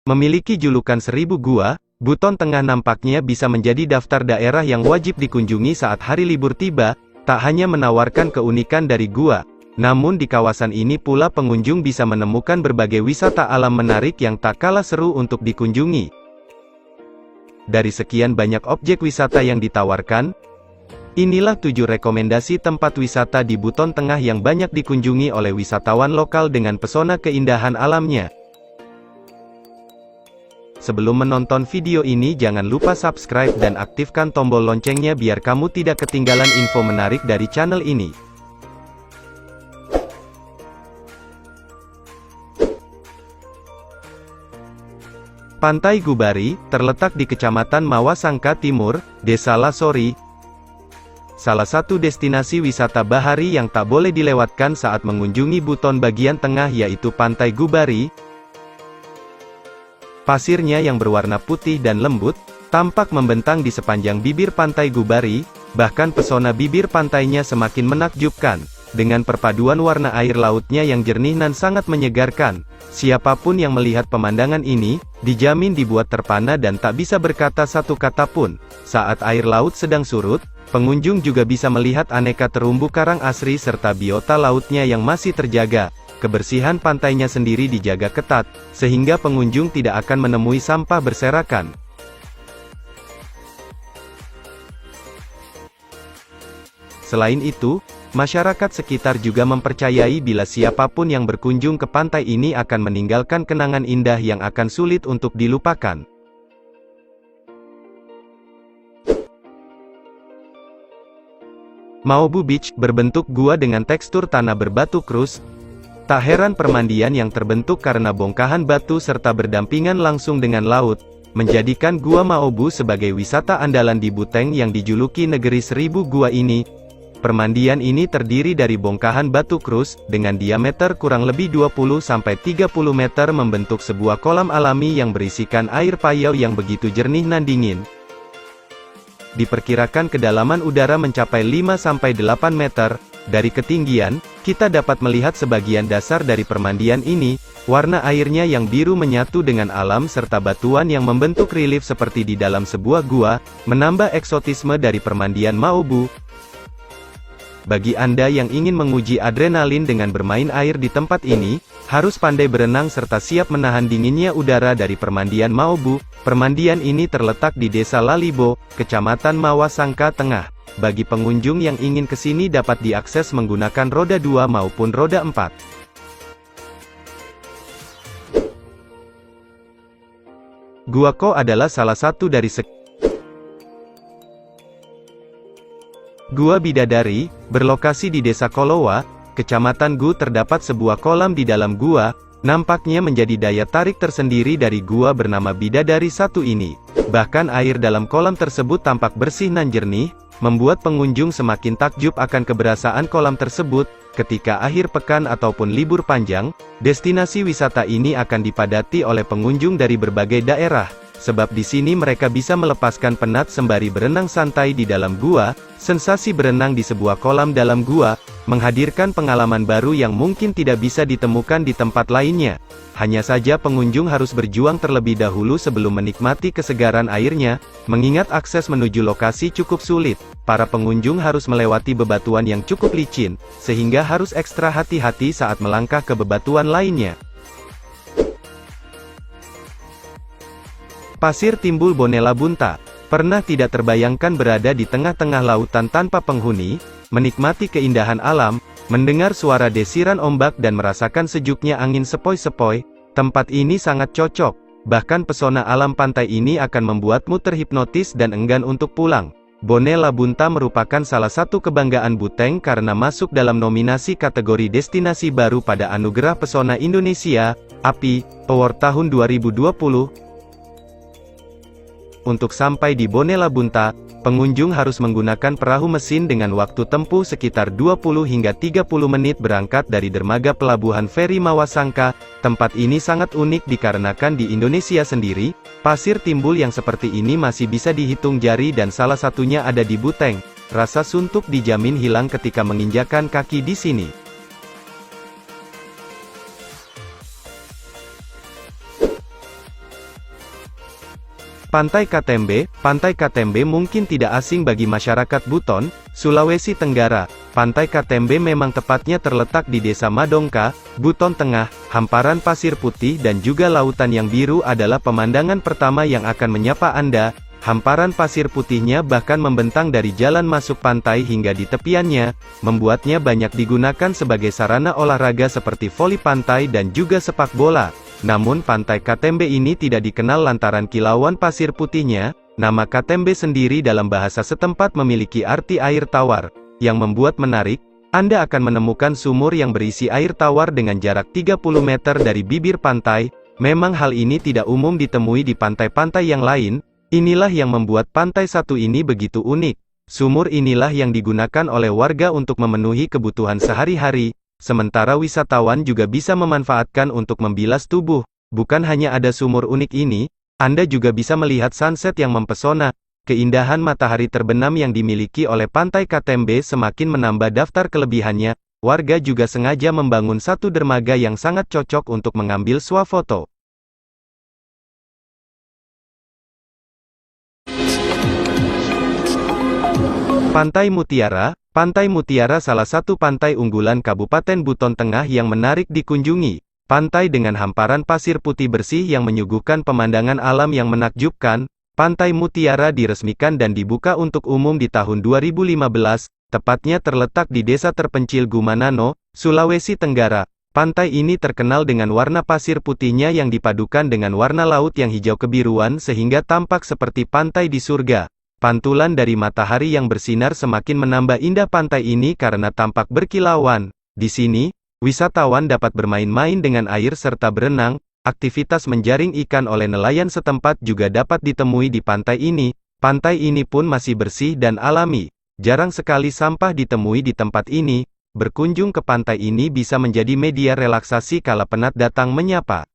Memiliki julukan 1000 gua, Buton Tengah nampaknya bisa menjadi daftar daerah yang wajib dikunjungi saat hari libur tiba. Tak hanya menawarkan keunikan dari gua, namun di kawasan ini pula pengunjung bisa menemukan berbagai wisata alam menarik yang tak kalah seru untuk dikunjungi. Dari sekian banyak objek wisata yang ditawarkan, inilah 7 rekomendasi tempat wisata di Buton Tengah yang banyak dikunjungi oleh wisatawan lokal dengan pesona keindahan alamnya. Sebelum menonton video ini jangan lupa subscribe dan aktifkan tombol loncengnya biar kamu tidak ketinggalan info menarik dari channel ini. Pantai Gubari, terletak di Kecamatan Mawasangka Timur, Desa Lasori. Salah satu destinasi wisata bahari yang tak boleh dilewatkan saat mengunjungi Buton bagian tengah yaitu Pantai Gubari. Pasirnya yang berwarna putih dan lembut, tampak membentang di sepanjang bibir Pantai Gubari, bahkan pesona bibir pantainya semakin menakjubkan. Dengan perpaduan warna air lautnya yang jernih dan sangat menyegarkan, siapapun yang melihat pemandangan ini, dijamin dibuat terpana dan tak bisa berkata satu kata pun. Saat air laut sedang surut, pengunjung juga bisa melihat aneka terumbu karang asri serta biota lautnya yang masih terjaga. Kebersihan pantainya sendiri dijaga ketat, sehingga pengunjung tidak akan menemui sampah berserakan. Selain itu, masyarakat sekitar juga mempercayai bila siapapun yang berkunjung ke pantai ini akan meninggalkan kenangan indah yang akan sulit untuk dilupakan. Maobu Beach, berbentuk gua dengan tekstur tanah berbatu krus. Tak heran permandian yang terbentuk karena bongkahan batu serta berdampingan langsung dengan laut, menjadikan Gua Maobu sebagai wisata andalan di Buteng yang dijuluki negeri 1000 gua ini. Permandian ini terdiri dari bongkahan batu krus, dengan diameter kurang lebih 20-30 meter membentuk sebuah kolam alami yang berisikan air payau yang begitu jernih dan dingin. Diperkirakan kedalaman udara mencapai 5-8 meter. Dari ketinggian, kita dapat melihat sebagian dasar dari permandian ini. Warna airnya yang biru menyatu dengan alam serta batuan yang membentuk relief seperti di dalam sebuah gua, menambah eksotisme dari permandian Maobu. Bagi Anda yang ingin menguji adrenalin dengan bermain air di tempat ini, harus pandai berenang serta siap menahan dinginnya udara dari permandian Maobu. Permandian ini terletak di Desa Lalibo, Kecamatan Mawasangka Tengah. Bagi pengunjung yang ingin ke sini dapat diakses menggunakan roda 2 maupun roda 4. Gua Ko adalah salah satu dari Gua Bidadari, berlokasi di Desa Kolowa, Kecamatan Gu. Terdapat sebuah kolam di dalam gua, nampaknya menjadi daya tarik tersendiri dari gua bernama Bidadari satu ini. Bahkan air dalam kolam tersebut tampak bersih dan jernih, membuat pengunjung semakin takjub akan keberasaan kolam tersebut. Ketika akhir pekan ataupun libur panjang, destinasi wisata ini akan dipadati oleh pengunjung dari berbagai daerah, sebab di sini mereka bisa melepaskan penat sembari berenang santai di dalam gua. Sensasi berenang di sebuah kolam dalam gua, menghadirkan pengalaman baru yang mungkin tidak bisa ditemukan di tempat lainnya. Hanya saja pengunjung harus berjuang terlebih dahulu sebelum menikmati kesegaran airnya, mengingat akses menuju lokasi cukup sulit. Para pengunjung harus melewati bebatuan yang cukup licin, sehingga harus ekstra hati-hati saat melangkah ke bebatuan lainnya. Pasir Timbul Bonella Bunta. Pernah tidak terbayangkan berada di tengah-tengah lautan tanpa penghuni, menikmati keindahan alam, mendengar suara desiran ombak dan merasakan sejuknya angin sepoi-sepoi? Tempat ini sangat cocok. Bahkan pesona alam pantai ini akan membuatmu terhipnotis dan enggan untuk pulang. Bonella Bunta merupakan salah satu kebanggaan Buteng karena masuk dalam nominasi kategori destinasi baru pada Anugerah Pesona Indonesia, API, Award tahun 2020. Untuk sampai di Bonella Bunta, pengunjung harus menggunakan perahu mesin dengan waktu tempuh sekitar 20 hingga 30 menit berangkat dari dermaga pelabuhan feri Mawasangka. Tempat ini sangat unik dikarenakan di Indonesia sendiri, pasir timbul yang seperti ini masih bisa dihitung jari dan salah satunya ada di Buteng. Rasa suntuk dijamin hilang ketika menginjakan kaki di sini. Pantai Katembe. Pantai Katembe mungkin tidak asing bagi masyarakat Buton, Sulawesi Tenggara. Pantai Katembe memang tepatnya terletak di Desa Madongka, Buton Tengah. Hamparan pasir putih dan juga lautan yang biru adalah pemandangan pertama yang akan menyapa Anda. Hamparan pasir putihnya bahkan membentang dari jalan masuk pantai hingga di tepiannya, membuatnya banyak digunakan sebagai sarana olahraga seperti voli pantai dan juga sepak bola. Namun Pantai Katembe ini tidak dikenal lantaran kilauan pasir putihnya. Nama Katembe sendiri dalam bahasa setempat memiliki arti air tawar. Yang membuat menarik, Anda akan menemukan sumur yang berisi air tawar dengan jarak 30 meter dari bibir pantai. Memang hal ini tidak umum ditemui di pantai-pantai yang lain. Inilah yang membuat pantai satu ini begitu unik. Sumur inilah yang digunakan oleh warga untuk memenuhi kebutuhan sehari-hari. Sementara wisatawan juga bisa memanfaatkan untuk membilas tubuh. Bukan hanya ada sumur unik ini, Anda juga bisa melihat sunset yang mempesona. Keindahan matahari terbenam yang dimiliki oleh Pantai Katembe semakin menambah daftar kelebihannya. Warga juga sengaja membangun satu dermaga yang sangat cocok untuk mengambil swafoto. Pantai Mutiara. Pantai Mutiara salah satu pantai unggulan Kabupaten Buton Tengah yang menarik dikunjungi. Pantai dengan hamparan pasir putih bersih yang menyuguhkan pemandangan alam yang menakjubkan. Pantai Mutiara diresmikan dan dibuka untuk umum di tahun 2015, tepatnya terletak di desa terpencil Gumanano, Sulawesi Tenggara. Pantai ini terkenal dengan warna pasir putihnya yang dipadukan dengan warna laut yang hijau kebiruan sehingga tampak seperti pantai di surga. Pantulan dari matahari yang bersinar semakin menambah indah pantai ini karena tampak berkilauan. Di sini, wisatawan dapat bermain-main dengan air serta berenang. Aktivitas menjaring ikan oleh nelayan setempat juga dapat ditemui di pantai ini. Pantai ini pun masih bersih dan alami. Jarang sekali sampah ditemui di tempat ini. Berkunjung ke pantai ini bisa menjadi media relaksasi kala penat datang menyapa.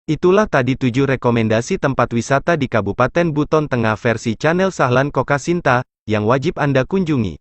Itulah tadi 7 rekomendasi tempat wisata di Kabupaten Buton Tengah versi channel Sahlan Kokasinta, yang wajib Anda kunjungi.